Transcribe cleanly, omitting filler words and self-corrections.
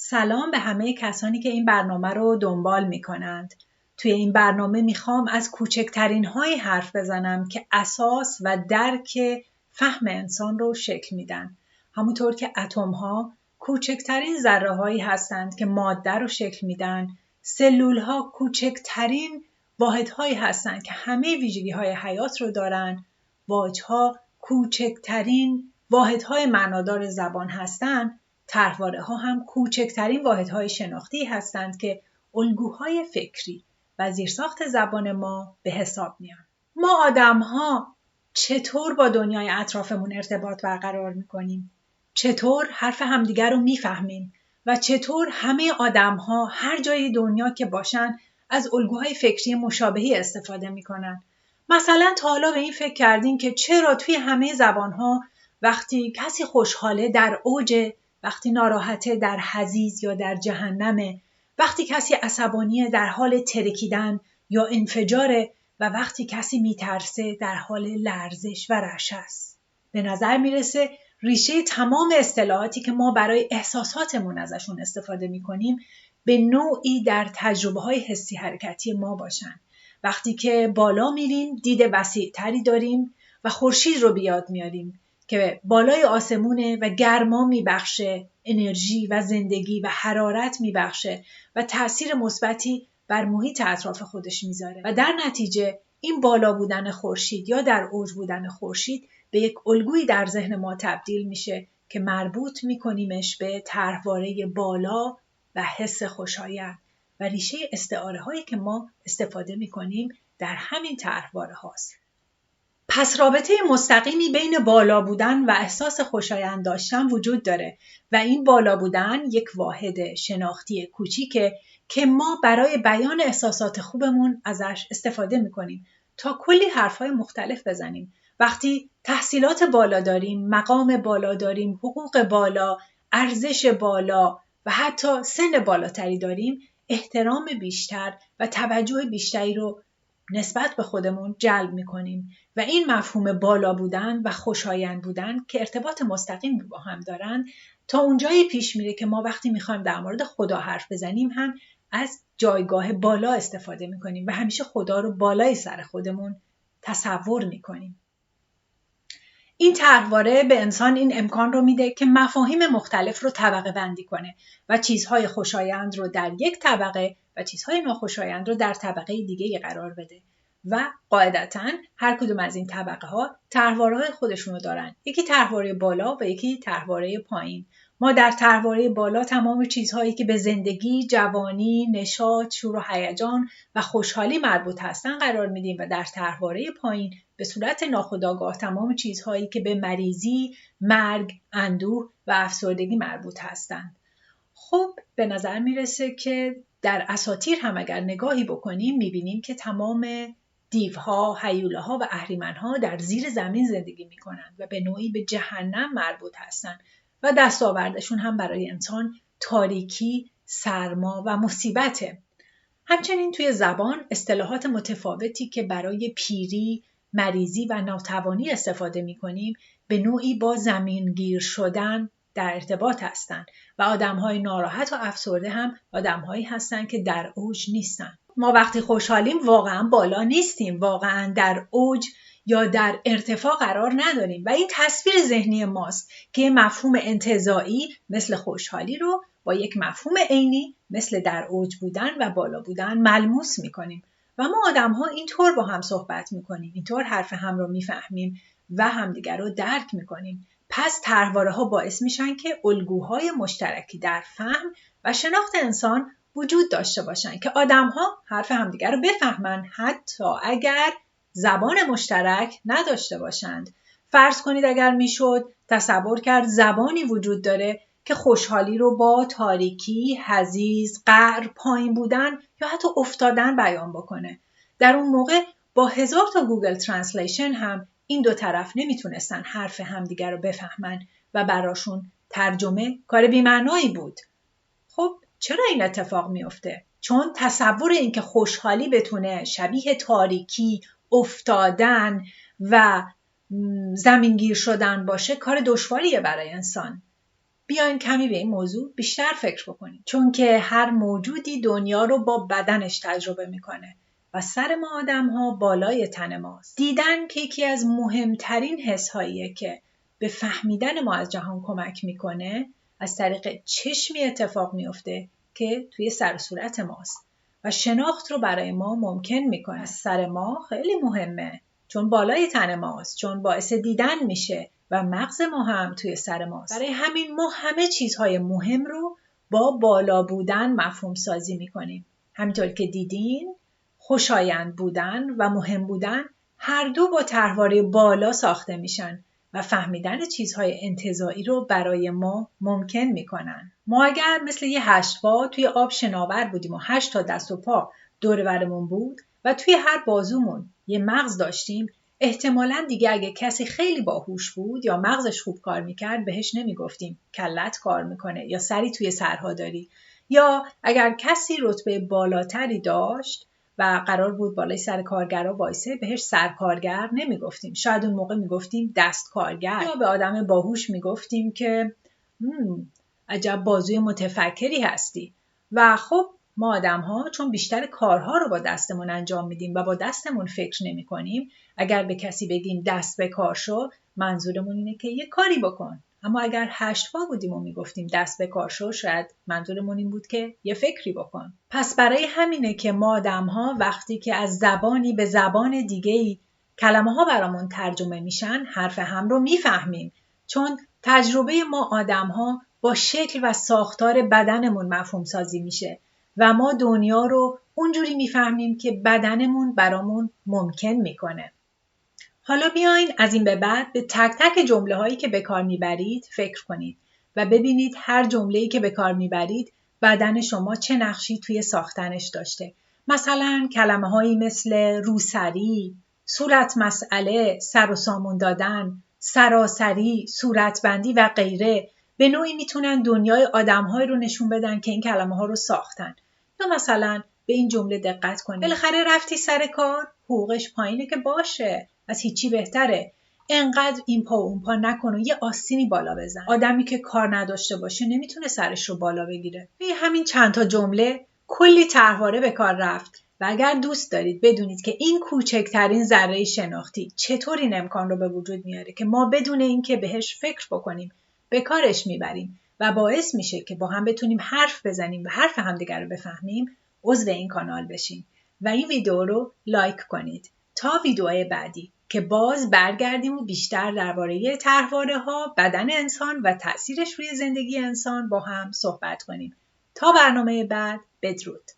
سلام به همه کسانی که این برنامه رو دنبال می‌کنند. توی این برنامه میخوام از کوچکترین های حرف بزنم که اساس و درک فهم انسان رو شکل میدن. همونطور که اتم ها کوچکترین ذره هایی هستند که ماده رو شکل میدن، سلول ها کوچکترین واحد هایی هستند که همه ویژگی های حیات رو دارن، واژه ها کوچکترین واحد های معنادار زبان هستند. طرحواره‌ها هم کوچکترین واحدهای شناختی هستند که الگوهای فکری و زیرساخت زبان ما به حساب میان. ما آدم‌ها چطور با دنیای اطرافمون ارتباط برقرار می‌کنیم؟ چطور حرف همدیگر رو می‌فهمیم؟ و چطور همه آدم‌ها هر جای دنیا که باشن از الگوهای فکری مشابهی استفاده می‌کنن؟ مثلا تا حالا به این فکر کردیم که چرا توی همه زبان‌ها وقتی کسی خوشحاله در اوج، وقتی ناراحته در حضیض یا در جهنمه، وقتی کسی عصبانیه در حال ترکیدن یا انفجاره و وقتی کسی میترسه در حال لرزش و رعشه است. به نظر میرسه ریشه تمام اصطلاحاتی که ما برای احساساتمون ازشون استفاده میکنیم به نوعی در تجربه های حسی حرکتی ما باشن. وقتی که بالا میریم دید وسیع‌تری داریم و خورشید رو بیاد میاریم که بالای آسمونه و گرما میبخشه، انرژی و زندگی و حرارت میبخشه و تأثیر مثبتی بر محیط اطراف خودش میذاره و در نتیجه این بالا بودن خورشید یا در اوج بودن خورشید به یک الگویی در ذهن ما تبدیل میشه که مربوط میکنیمش به طرحواره بالا و حس خوشایند و ریشه استعاره هایی که ما استفاده میکنیم در همین طرحواره هاست. پس رابطه مستقیمی بین بالا بودن و احساس خوشایند داشتن وجود داره و این بالا بودن یک واحد شناختی کوچیکه که ما برای بیان احساسات خوبمون ازش استفاده میکنیم تا کلی حرفای مختلف بزنیم. وقتی تحصیلات بالا داریم، مقام بالا داریم، حقوق بالا، ارزش بالا و حتی سن بالاتری داریم، احترام بیشتر و توجه بیشتری رو نسبت به خودمون جلب میکنیم و این مفهوم بالا بودن و خوشایند بودن که ارتباط مستقیم با هم دارن تا اونجایی پیش میره که ما وقتی میخوایم در مورد خدا حرف بزنیم هم از جایگاه بالا استفاده میکنیم و همیشه خدا رو بالای سر خودمون تصور میکنیم. این طرحواره به انسان این امکان رو میده که مفاهیم مختلف رو طبقه بندی کنه و چیزهای خوشایند رو در یک طبقه و چیزهای ناخوشایند رو در طبقه دیگه قرار بده و قاعدتاً هر کدوم از این طبقه ها طرحواره‌های خودشونو دارن. یکی طرحواره بالا و یکی طرحواره پایین. ما در طرحواره بالا تمام چیزهایی که به زندگی، جوانی، نشاط، شور و هیجان و خوشحالی مربوط هستن قرار میدیم و در طرحواره پایین به صورت ناخودآگاه تمام چیزهایی که به مریضی، مرگ، اندوه و افسردگی مربوط هستند. خب به نظر میرسه که در اساطیر هم اگر نگاهی بکنیم میبینیم که تمام دیوها، هیولاها و اهریمنها در زیر زمین زندگی میکنند و به نوعی به جهنم مربوط هستند و دستاوردشون هم برای انسان تاریکی، سرما و مصیبته. همچنین توی زبان اصطلاحات متفاوتی که برای پیری، مریضی و ناتوانی استفاده می‌کنیم به نوعی با زمینگیر شدن در ارتباط هستند و آدم‌های ناراحت و افسرده هم آدم‌هایی هستند که در اوج نیستن. ما وقتی خوشحالیم واقعا بالا نیستیم، واقعا در اوج یا در ارتفاع قرار نداریم و این تصویر ذهنی ماست که مفهوم انتزاعی مثل خوشحالی رو با یک مفهوم عینی مثل در اوج بودن و بالا بودن ملموس میکنیم و ما آدم‌ها اینطور با هم صحبت میکنیم، اینطور حرف هم رو میفهمیم و همدیگر رو درک میکنیم. پس طرحواره‌ها باعث میشن که الگوهای مشترکی در فهم و شناخت انسان وجود داشته باشن که آدم‌ها حرف همدیگر رو بفهمن حتی اگر زبان مشترک نداشته باشند. فرض کنید اگر میشد تصور کرد زبانی وجود داره که خوشحالی رو با تاریکی، حضیض، قعر، پایین بودن یا حتی افتادن بیان بکنه. در اون موقع با 1000 تا گوگل ترنسلیشن هم این دو طرف نمیتونستن حرف همدیگر رو بفهمن و براشون ترجمه کار بی‌معنایی بود. خب چرا این اتفاق میفته؟ چون تصور این که خوشحالی بتونه شبیه تاریکی، افتادن و زمینگیر شدن باشه کار دشواریه برای انسان. بیاین کمی به این موضوع بیشتر فکر بکنیم. چون که هر موجودی دنیا رو با بدنش تجربه میکنه و سر ما آدم ها بالای تن ماست. دیدن که یکی از مهمترین حس‌هاییه که به فهمیدن ما از جهان کمک میکنه، از طریق چشمی اتفاق میفته که توی سر و صورت ماست و شناخت رو برای ما ممکن میکنه. سر ما خیلی مهمه چون بالای تن ماست، چون باعث دیدن میشه و مغز ما هم توی سر ماست. برای همین ما همه چیزهای مهم رو با بالا بودن مفهوم سازی میکنیم. همینطور که دیدین، خوشایند بودن و مهم بودن هر دو با طرحواره بالا ساخته میشن و فهمیدن چیزهای انتزاعی رو برای ما ممکن میکنن. ما اگر مثل یه 8 پا توی آب شناور بودیم و 8 تا دست و پا دور برمون بود و توی هر بازومون یه مغز داشتیم، احتمالاً دیگه اگه کسی خیلی باهوش بود یا مغزش خوب کار میکرد بهش نمیگفتیم کلت کار میکنه یا سری توی سرها داری، یا اگر کسی رتبه بالاتری داشت و قرار بود بالای سر کارگرها وایسه بهش سرکارگر نمیگفتیم، شاید اون موقع میگفتیم دست کارگر، یا به آدم باهوش میگفتیم که عجب بازوی متفکری هستی. و خب ما آدم ها چون بیشتر کارها رو با دستمون انجام میدیم و با دستمون فکر نمی کنیم، اگر به کسی بگیم دست به کار شو، منظورمون اینه که یه کاری بکن. اما اگر 8 پا بودیم و میگفتیم دست به کار شو، شاید منظورمون این بود که یه فکری بکن. پس برای همینه که ما آدم ها وقتی که از زبانی به زبان دیگه‌ای کلمه ها برامون ترجمه میشن، حرف هم رو میفهمیم، چون تجربه ما آدم ها با شکل و ساختار بدنمون مفهوم سازی میشه و ما دنیا رو اونجوری میفهمیم که بدنمون برامون ممکن میکنه. حالا بیاین از این به بعد به تک تک جمله هایی که به کار میبرید فکر کنید و ببینید هر جمله‌ای که به کار میبرید بدن شما چه نقشی توی ساختنش داشته. مثلا کلمه هایی مثل روسری، صورت مسئله، سر و سامون دادن، سراسری، صورتبندی و غیره به نوعی میتونن دنیای آدم‌هایی رو نشون بدن که این کلمه ها رو ساختن. یا مثلا به این جمله دقت کنید: بالاخره رفتی سر کار، حقوقش پایینه که باشه، از هیچی بهتره. انقدر این پا و اون پا نکن و یه آستینی بالا بزن. آدمی که کار نداشته باشه نمیتونه سرش رو بالا بگیره. همین چند تا جمله کلی طرحواره به کار رفت و اگر دوست دارید بدونید که این کوچکترین ذره شناختی چطور این امکان رو به وجود میاره که ما بدون اینکه بهش فکر بکنیم به کارش میبریم و باعث میشه که با هم بتونیم حرف بزنیم و حرف همدیگر رو بفهمیم، عضو این کانال بشین و این ویدیو رو لایک کنید تا ویدیوهای بعدی که باز برگردیم و بیشتر درباره طرحواره‌ها، بدن انسان و تأثیرش روی زندگی انسان با هم صحبت کنیم. تا برنامه بعد، بدرود.